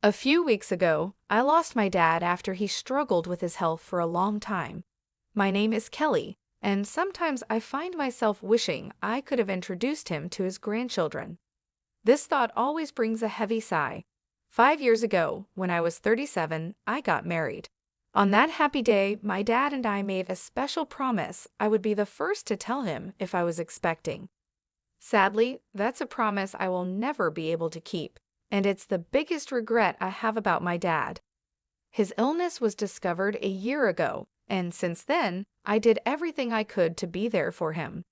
A few weeks ago, I lost my dad after he struggled with his health for a long time. My name is Kelly, and sometimes I find myself wishing I could have introduced him to his grandchildren. This thought always brings a heavy sigh. 5 years ago, when I was 37, I got married. On that happy day, my dad and I made a special promise I would be the first to tell him if I was expecting. Sadly, that's a promise I will never be able to keep, and it's the biggest regret I have about my dad. His illness was discovered a year ago, and since then, I did everything I could to be there for him.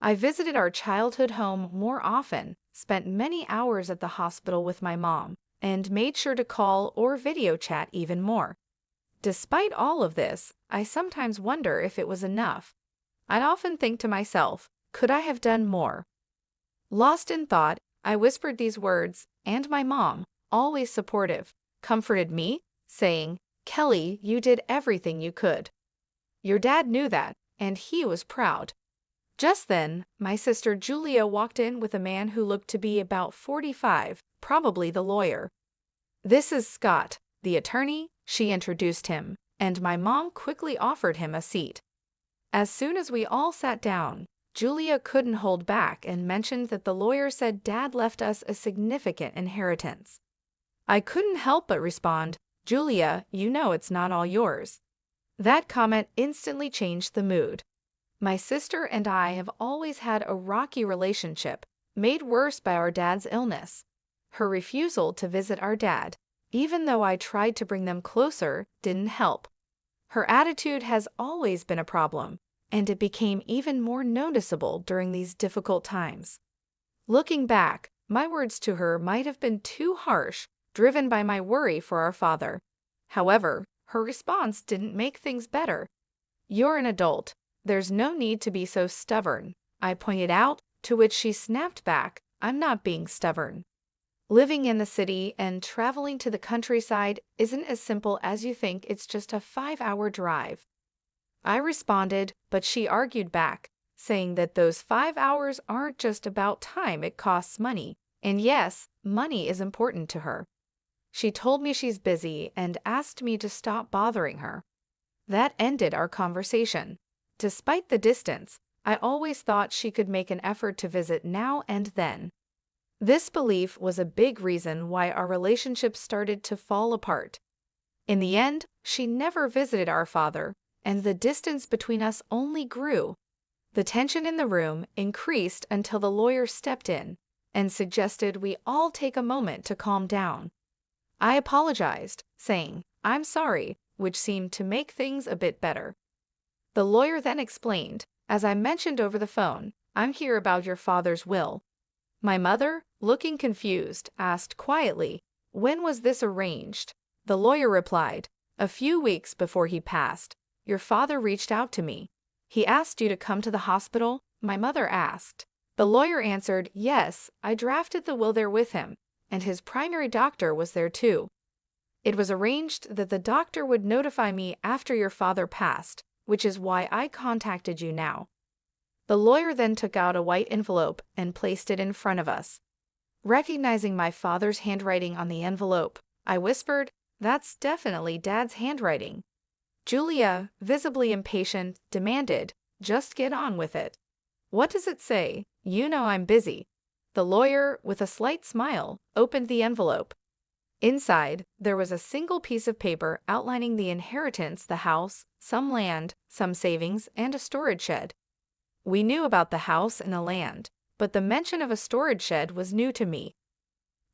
I visited our childhood home more often, spent many hours at the hospital with my mom, and made sure to call or video chat even more. Despite all of this, I sometimes wonder if it was enough. I'd often think to myself, could I have done more? Lost in thought, I whispered these words, and my mom, always supportive, comforted me, saying, "Kelly, you did everything you could. Your dad knew that, and he was proud." Just then, my sister Julia walked in with a man who looked to be about 45, probably the lawyer. "This is Scott, the attorney," she introduced him, and my mom quickly offered him a seat. As soon as we all sat down, Julia couldn't hold back and mentioned that the lawyer said Dad left us a significant inheritance. I couldn't help but respond, "Julia, you know it's not all yours." That comment instantly changed the mood. My sister and I have always had a rocky relationship, made worse by our dad's illness. Her refusal to visit our dad, even though I tried to bring them closer, didn't help. Her attitude has always been a problem, and it became even more noticeable during these difficult times. Looking back, my words to her might have been too harsh, driven by my worry for our father. However, her response didn't make things better. "You're an adult. There's no need to be so stubborn," I pointed out, to which she snapped back, "I'm not being stubborn. Living in the city and traveling to the countryside isn't as simple as you think. It's just a 5-hour drive." I responded, but she argued back, saying that those 5 hours aren't just about time, it costs money. And yes, money is important to her. She told me she's busy and asked me to stop bothering her. That ended our conversation. Despite the distance, I always thought she could make an effort to visit now and then. This belief was a big reason why our relationship started to fall apart. In the end, she never visited our father, and the distance between us only grew. The tension in the room increased until the lawyer stepped in and suggested we all take a moment to calm down. I apologized, saying, "I'm sorry," which seemed to make things a bit better. The lawyer then explained, "As I mentioned over the phone, I'm here about your father's will." My mother, looking confused, asked quietly, "When was this arranged?" The lawyer replied, "A few weeks before he passed. Your father reached out to me. He asked you to come to the hospital?" My mother asked. The lawyer answered, "Yes, I drafted the will there with him, and his primary doctor was there too. It was arranged that the doctor would notify me after your father passed, which is why I contacted you now." The lawyer then took out a white envelope and placed it in front of us. Recognizing my father's handwriting on the envelope, I whispered, "That's definitely Dad's handwriting." Julia, visibly impatient, demanded, "Just get on with it." "What does it say? You know I'm busy." The lawyer, with a slight smile, opened the envelope. Inside, there was a single piece of paper outlining the inheritance, the house, some land, some savings, and a storage shed. We knew about the house and the land, but the mention of a storage shed was new to me.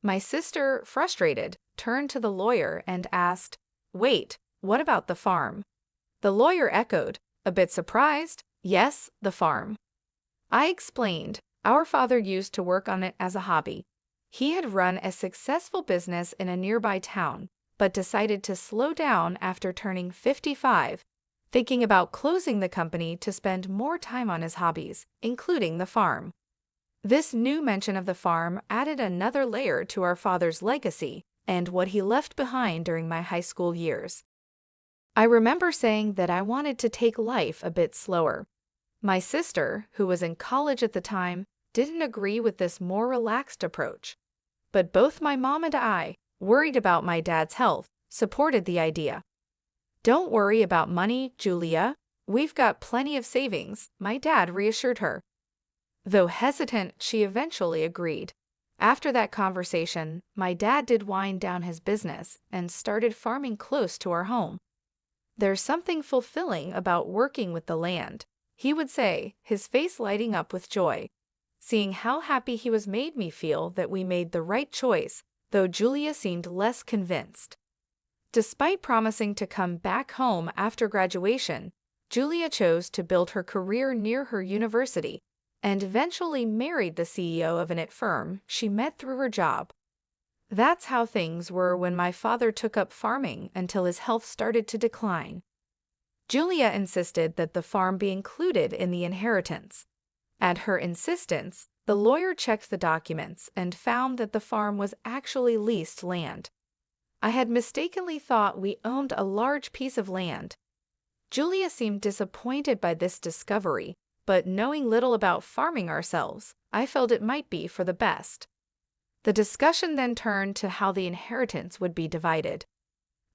My sister, frustrated, turned to the lawyer and asked, "Wait, what about the farm?" The lawyer echoed, a bit surprised, "Yes, the farm." I explained, our father used to work on it as a hobby. He had run a successful business in a nearby town, but decided to slow down after turning 55, thinking about closing the company to spend more time on his hobbies, including the farm. This new mention of the farm added another layer to our father's legacy and what he left behind during my high school years. I remember saying that I wanted to take life a bit slower. My sister, who was in college at the time, didn't agree with this more relaxed approach. But both my mom and I, worried about my dad's health, supported the idea. "Don't worry about money, Julia. We've got plenty of savings," my dad reassured her. Though hesitant, she eventually agreed. After that conversation, my dad did wind down his business and started farming close to our home. "There's something fulfilling about working with the land," he would say, his face lighting up with joy. Seeing how happy he was made me feel that we made the right choice, though Julia seemed less convinced. Despite promising to come back home after graduation, Julia chose to build her career near her university and eventually married the CEO of an IT firm she met through her job. That's how things were when my father took up farming until his health started to decline. Julia insisted that the farm be included in the inheritance. At her insistence, the lawyer checked the documents and found that the farm was actually leased land. I had mistakenly thought we owned a large piece of land. Julia seemed disappointed by this discovery, but knowing little about farming ourselves, I felt it might be for the best. The discussion then turned to how the inheritance would be divided.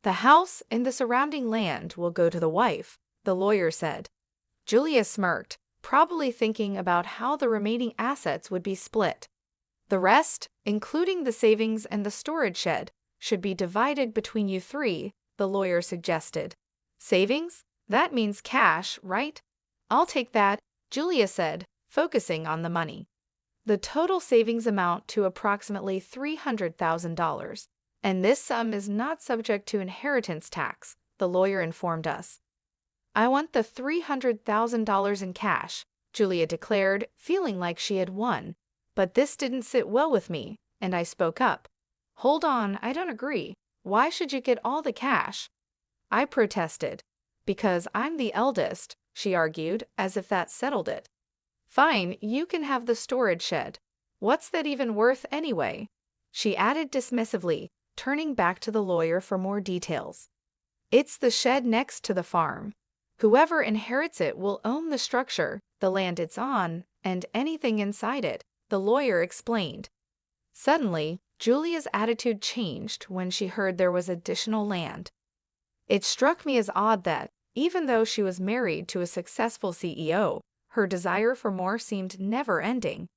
"The house and the surrounding land will go to the wife," the lawyer said. Julia smirked, probably thinking about how the remaining assets would be split. "The rest, including the savings and the storage shed, should be divided between you three," the lawyer suggested. "Savings? That means cash, right?" "I'll take that," Julia said, focusing on the money. "The total savings amount to approximately $300,000, and this sum is not subject to inheritance tax," the lawyer informed us. "I want the $300,000 in cash," Julia declared, feeling like she had won. But this didn't sit well with me, and I spoke up. "Hold on, I don't agree. Why should you get all the cash?" I protested. "Because I'm the eldest," she argued, as if that settled it. "Fine, you can have the storage shed. What's that even worth anyway?" she added dismissively, turning back to the lawyer for more details. "It's the shed next to the farm. Whoever inherits it will own the structure, the land it's on, and anything inside it," the lawyer explained. Suddenly, Julia's attitude changed when she heard there was additional land. It struck me as odd that, even though she was married to a successful CEO, her desire for more seemed never-ending.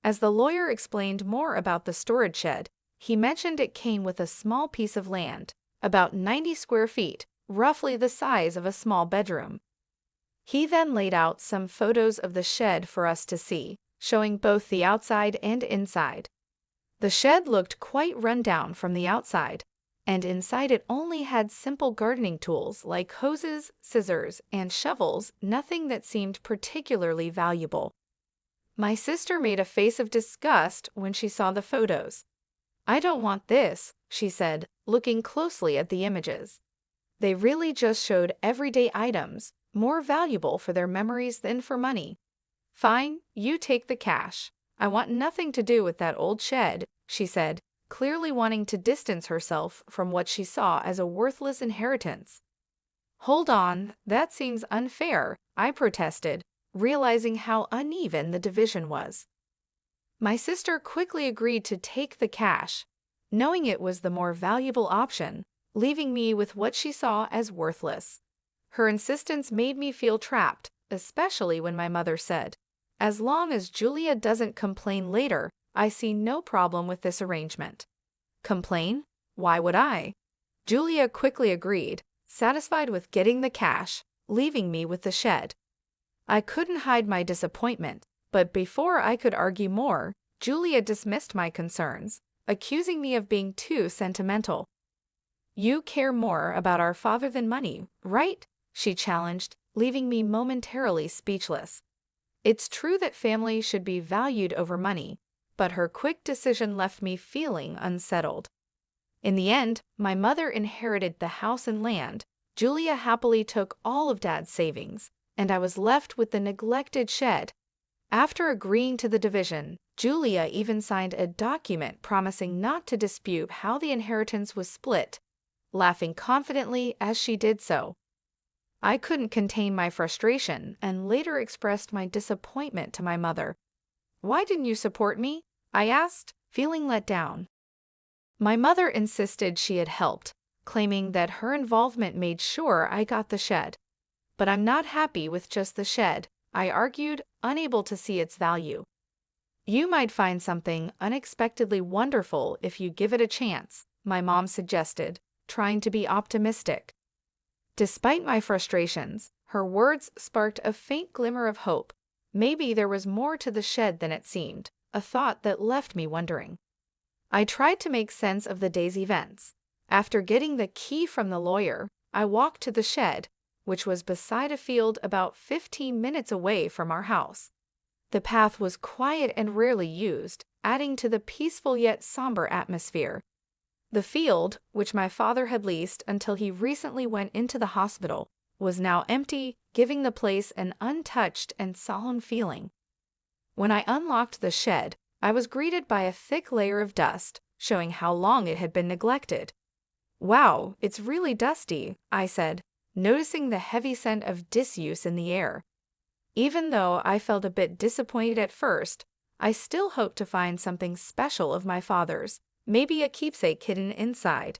As the lawyer explained more about the storage shed, he mentioned it came with a small piece of land, about 90 square feet, roughly the size of a small bedroom. He then laid out some photos of the shed for us to see, showing both the outside and inside. The shed looked quite run down from the outside, and inside it only had simple gardening tools like hoses, scissors, and shovels, nothing that seemed particularly valuable. My sister made a face of disgust when she saw the photos. "I don't want this," she said, looking closely at the images. They really just showed everyday items, more valuable for their memories than for money. "Fine, you take the cash. I want nothing to do with that old shed," she said, clearly wanting to distance herself from what she saw as a worthless inheritance. "Hold on, that seems unfair," I protested, realizing how uneven the division was. My sister quickly agreed to take the cash, knowing it was the more valuable option, leaving me with what she saw as worthless. Her insistence made me feel trapped, especially when my mother said, "As long as Julia doesn't complain later, I see no problem with this arrangement." Complain? Why would I? Julia quickly agreed, satisfied with getting the cash, leaving me with the shed. I couldn't hide my disappointment, but before I could argue more, Julia dismissed my concerns, accusing me of being too sentimental. "You care more about our father than money, right?" she challenged, leaving me momentarily speechless. It's true that family should be valued over money, but her quick decision left me feeling unsettled. In the end, my mother inherited the house and land, Julia happily took all of Dad's savings, and I was left with the neglected shed. After agreeing to the division, Julia even signed a document promising not to dispute how the inheritance was split, laughing confidently as she did so. I couldn't contain my frustration and later expressed my disappointment to my mother. "Why didn't you support me?" I asked, feeling let down. My mother insisted she had helped, claiming that her involvement made sure I got the shed. But I'm not happy with just the shed, I argued, unable to see its value. You might find something unexpectedly wonderful if you give it a chance, my mom suggested, trying to be optimistic. Despite my frustrations, her words sparked a faint glimmer of hope. Maybe there was more to the shed than it seemed, a thought that left me wondering. I tried to make sense of the day's events. After getting the key from the lawyer, I walked to the shed, which was beside a field about 15 minutes away from our house. The path was quiet and rarely used, adding to the peaceful yet somber atmosphere. The field, which my father had leased until he recently went into the hospital, was now empty, giving the place an untouched and solemn feeling. When I unlocked the shed, I was greeted by a thick layer of dust, showing how long it had been neglected. "Wow, it's really dusty," I said, noticing the heavy scent of disuse in the air. Even though I felt a bit disappointed at first, I still hoped to find something special of my father's, maybe a keepsake hidden inside.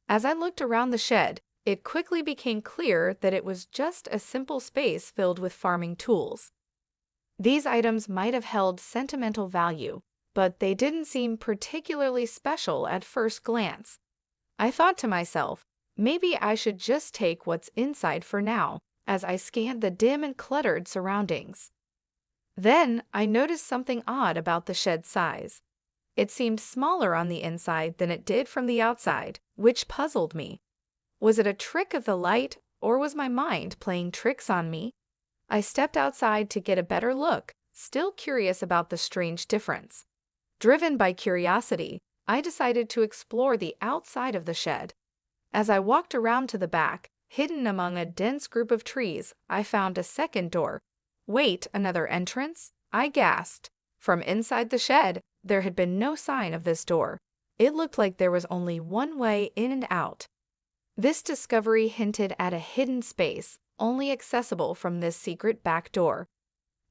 As I looked around the shed, it quickly became clear that it was just a simple space filled with farming tools. These items might have held sentimental value, but they didn't seem particularly special at first glance. I thought to myself, maybe I should just take what's inside for now, as I scanned the dim and cluttered surroundings. Then I noticed something odd about the shed's size. It seemed smaller on the inside than it did from the outside, which puzzled me. Was it a trick of the light, or was my mind playing tricks on me? I stepped outside to get a better look, still curious about the strange difference. Driven by curiosity, I decided to explore the outside of the shed. As I walked around to the back, hidden among a dense group of trees, I found a second door. "Wait, another entrance?" I gasped. From inside the shed, there had been no sign of this door. It looked like there was only one way in and out. This discovery hinted at a hidden space, only accessible from this secret back door.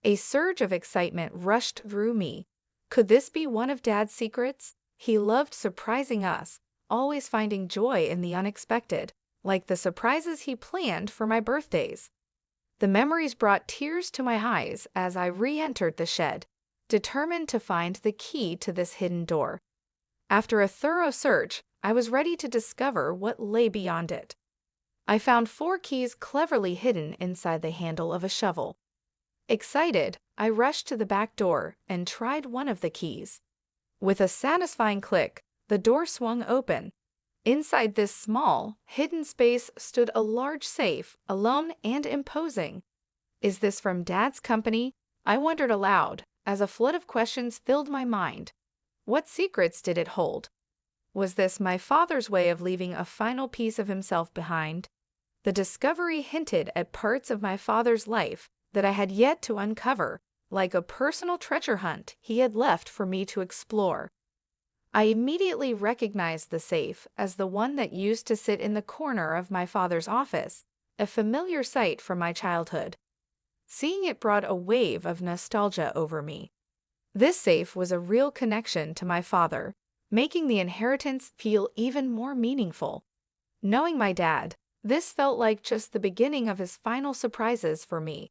A surge of excitement rushed through me. Could this be one of Dad's secrets? He loved surprising us, always finding joy in the unexpected, like the surprises he planned for my birthdays. The memories brought tears to my eyes as I re-entered the shed, determined to find the key to this hidden door. After a thorough search, I was ready to discover what lay beyond it. I found 4 keys cleverly hidden inside the handle of a shovel. Excited, I rushed to the back door and tried one of the keys. With a satisfying click, the door swung open. Inside this small, hidden space stood a large safe, alone and imposing. Is this from Dad's company? I wondered aloud, as a flood of questions filled my mind. What secrets did it hold? Was this my father's way of leaving a final piece of himself behind? The discovery hinted at parts of my father's life that I had yet to uncover, like a personal treasure hunt he had left for me to explore. I immediately recognized the safe as the one that used to sit in the corner of my father's office, a familiar sight from my childhood. Seeing it brought a wave of nostalgia over me. This safe was a real connection to my father, making the inheritance feel even more meaningful. Knowing my dad, this felt like just the beginning of his final surprises for me.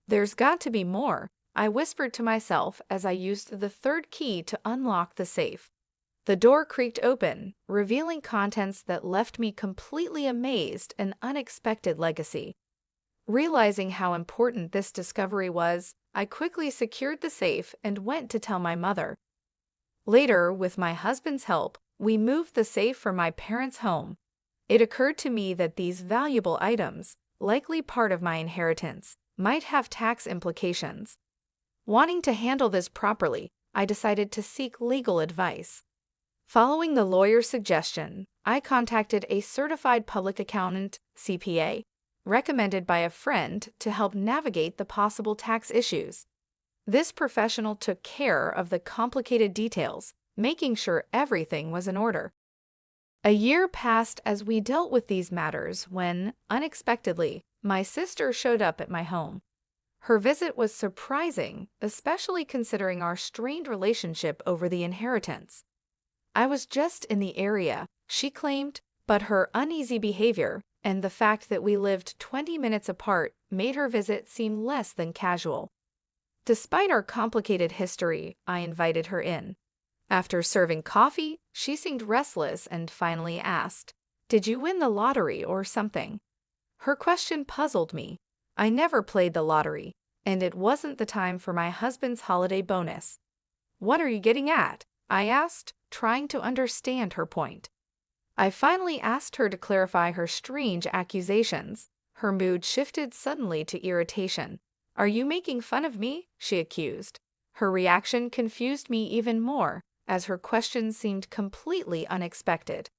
"There's got to be more," I whispered to myself as I used the 3rd key to unlock the safe. The door creaked open, revealing contents that left me completely amazed, an unexpected legacy. Realizing how important this discovery was, I quickly secured the safe and went to tell my mother. Later, with my husband's help, we moved the safe from my parents' home. It occurred to me that these valuable items, likely part of my inheritance, might have tax implications. Wanting to handle this properly, I decided to seek legal advice. Following the lawyer's suggestion, I contacted a certified public accountant, CPA, recommended by a friend to help navigate the possible tax issues. This professional took care of the complicated details, making sure everything was in order. A year passed as we dealt with these matters when, unexpectedly, my sister showed up at my home. Her visit was surprising, especially considering our strained relationship over the inheritance. I was just in the area, she claimed, but her uneasy behavior and the fact that we lived 20 minutes apart made her visit seem less than casual. Despite our complicated history, I invited her in. After serving coffee, she seemed restless and finally asked, "Did you win the lottery or something?" Her question puzzled me. I never played the lottery, and it wasn't the time for my husband's holiday bonus. "What are you getting at?" I asked, trying to understand her point. I finally asked her to clarify her strange accusations. Her mood shifted suddenly to irritation. "Are you making fun of me?" she accused. Her reaction confused me even more, as her question seemed completely unexpected.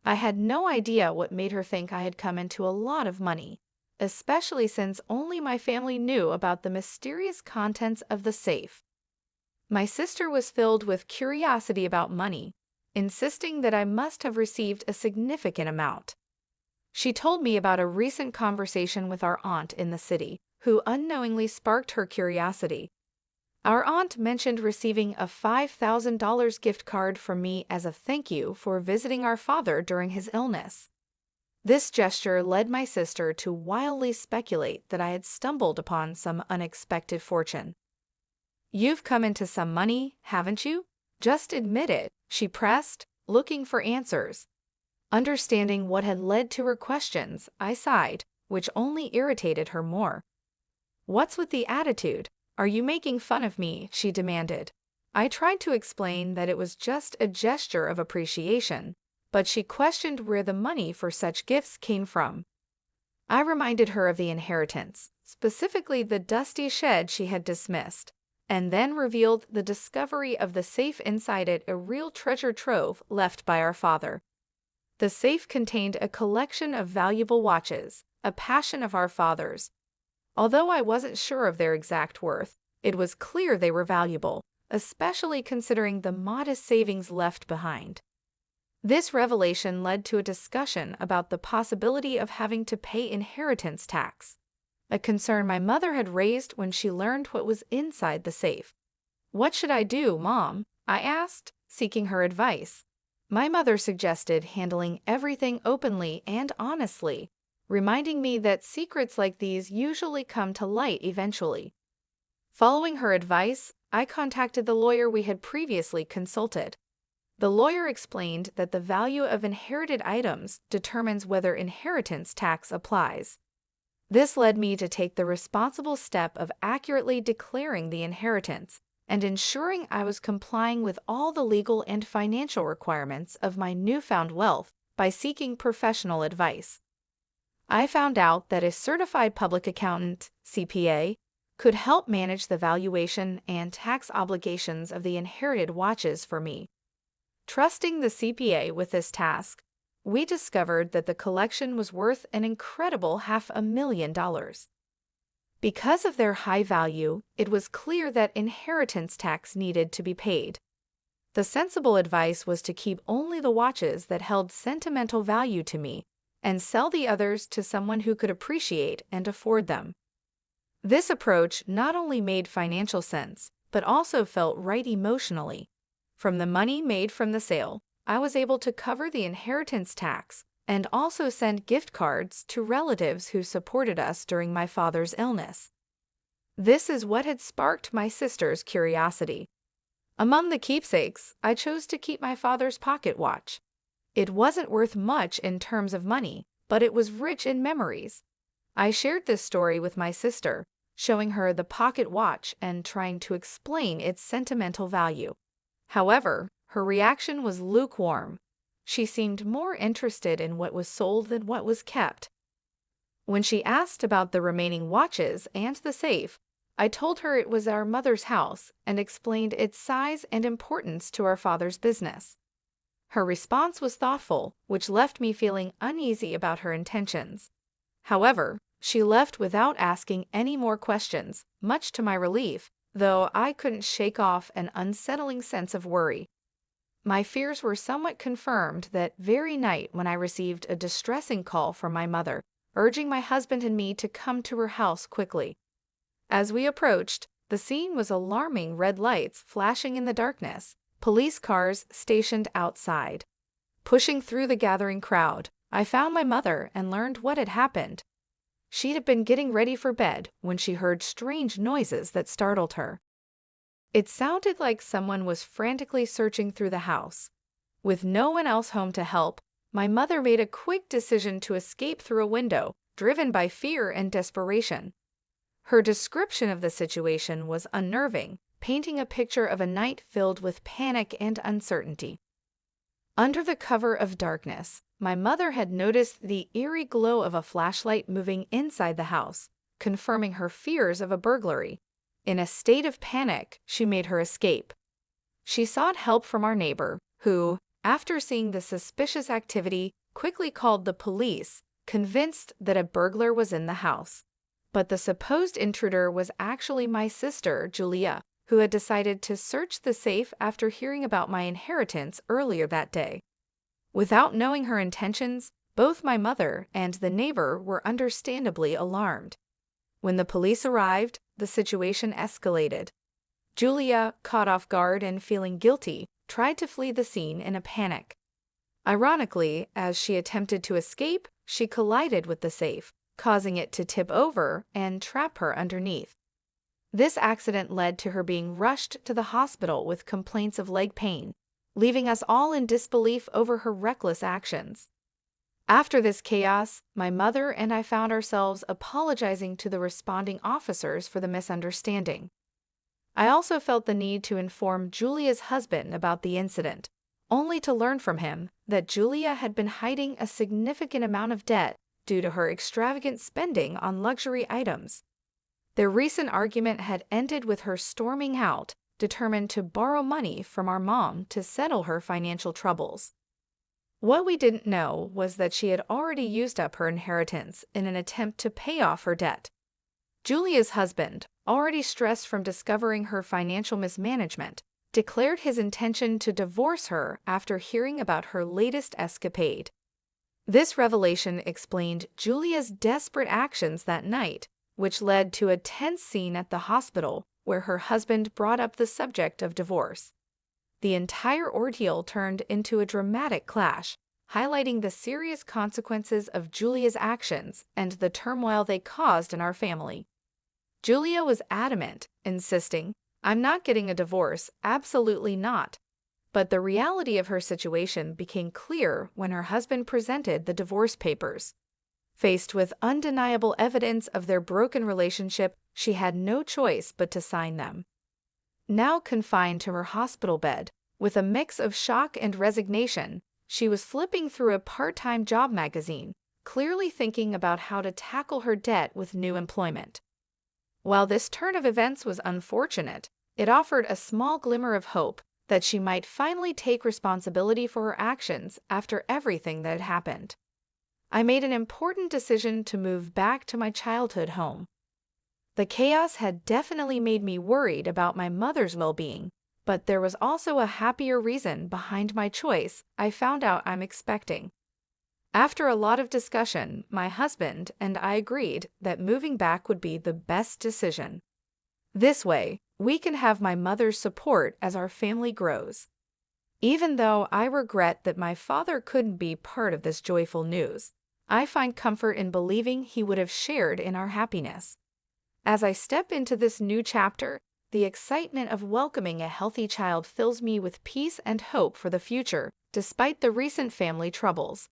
I had no idea what made her think I had come into a lot of money, especially since only my family knew about the mysterious contents of the safe. My sister was filled with curiosity about money, insisting that I must have received a significant amount. She told me about a recent conversation with our aunt in the city, who unknowingly sparked her curiosity. Our aunt mentioned receiving a $5,000 gift card from me as a thank you for visiting our father during his illness. This gesture led my sister to wildly speculate that I had stumbled upon some unexpected fortune. "You've come into some money, haven't you? Just admit it," she pressed, looking for answers. Understanding what had led to her questions, I sighed, which only irritated her more. "What's with the attitude? Are you making fun of me?" she demanded. I tried to explain that it was just a gesture of appreciation, but she questioned where the money for such gifts came from. I reminded her of the inheritance, specifically the dusty shed she had dismissed, and then revealed the discovery of the safe inside it, a real treasure trove left by our father. The safe contained a collection of valuable watches, a passion of our father's. Although I wasn't sure of their exact worth, it was clear they were valuable, especially considering the modest savings left behind. This revelation led to a discussion about the possibility of having to pay inheritance tax, a concern my mother had raised when she learned what was inside the safe. "What should I do, Mom?" I asked, seeking her advice. My mother suggested handling everything openly and honestly, reminding me that secrets like these usually come to light eventually. Following her advice, I contacted the lawyer we had previously consulted. The lawyer explained that the value of inherited items determines whether inheritance tax applies. This led me to take the responsible step of accurately declaring the inheritance and ensuring I was complying with all the legal and financial requirements of my newfound wealth by seeking professional advice. I found out that a certified public accountant, CPA, could help manage the valuation and tax obligations of the inherited watches for me. Trusting the CPA with this task, we discovered that the collection was worth an incredible $500,000. Because of their high value, it was clear that inheritance tax needed to be paid. The sensible advice was to keep only the watches that held sentimental value to me and sell the others to someone who could appreciate and afford them. This approach not only made financial sense, but also felt right emotionally. From the money made from the sale, I was able to cover the inheritance tax and also send gift cards to relatives who supported us during my father's illness. This is what had sparked my sister's curiosity. Among the keepsakes, I chose to keep my father's pocket watch. It wasn't worth much in terms of money, but it was rich in memories. I shared this story with my sister, showing her the pocket watch and trying to explain its sentimental value. However, her reaction was lukewarm. She seemed more interested in what was sold than what was kept. When she asked about the remaining watches and the safe, I told her it was our mother's house and explained its size and importance to our father's business. Her response was thoughtful, which left me feeling uneasy about her intentions. However, she left without asking any more questions, much to my relief, though I couldn't shake off an unsettling sense of worry. My fears were somewhat confirmed that very night when I received a distressing call from my mother, urging my husband and me to come to her house quickly. As we approached, the scene was alarming: red lights flashing in the darkness, police cars stationed outside. Pushing through the gathering crowd, I found my mother and learned what had happened. She'd been getting ready for bed when she heard strange noises that startled her. It sounded like someone was frantically searching through the house. With no one else home to help, my mother made a quick decision to escape through a window, driven by fear and desperation. Her description of the situation was unnerving, painting a picture of a night filled with panic and uncertainty. Under the cover of darkness, my mother had noticed the eerie glow of a flashlight moving inside the house, confirming her fears of a burglary. In a state of panic, she made her escape. She sought help from our neighbor, who, after seeing the suspicious activity, quickly called the police, convinced that a burglar was in the house. But the supposed intruder was actually my sister, Julia, who had decided to search the safe after hearing about my inheritance earlier that day. Without knowing her intentions, both my mother and the neighbor were understandably alarmed. When the police arrived, the situation escalated. Julia, caught off guard and feeling guilty, tried to flee the scene in a panic. Ironically, as she attempted to escape, she collided with the safe, causing it to tip over and trap her underneath. This accident led to her being rushed to the hospital with complaints of leg pain, leaving us all in disbelief over her reckless actions. After this chaos, my mother and I found ourselves apologizing to the responding officers for the misunderstanding. I also felt the need to inform Julia's husband about the incident, only to learn from him that Julia had been hiding a significant amount of debt due to her extravagant spending on luxury items. Their recent argument had ended with her storming out, determined to borrow money from our mom to settle her financial troubles. What we didn't know was that she had already used up her inheritance in an attempt to pay off her debt. Julia's husband, already stressed from discovering her financial mismanagement, declared his intention to divorce her after hearing about her latest escapade. This revelation explained Julia's desperate actions that night, which led to a tense scene at the hospital where her husband brought up the subject of divorce. The entire ordeal turned into a dramatic clash, highlighting the serious consequences of Julia's actions and the turmoil they caused in our family. Julia was adamant, insisting, "I'm not getting a divorce, absolutely not." But the reality of her situation became clear when her husband presented the divorce papers. Faced with undeniable evidence of their broken relationship, she had no choice but to sign them. Now confined to her hospital bed, with a mix of shock and resignation, she was flipping through a part-time job magazine, clearly thinking about how to tackle her debt with new employment. While this turn of events was unfortunate, it offered a small glimmer of hope that she might finally take responsibility for her actions after everything that had happened. I made an important decision to move back to my childhood home. The chaos had definitely made me worried about my mother's well-being, but there was also a happier reason behind my choice I found out I'm expecting. After a lot of discussion, my husband and I agreed that moving back would be the best decision. This way, we can have my mother's support as our family grows. Even though I regret that my father couldn't be part of this joyful news, I find comfort in believing he would have shared in our happiness. As I step into this new chapter, the excitement of welcoming a healthy child fills me with peace and hope for the future, despite the recent family troubles.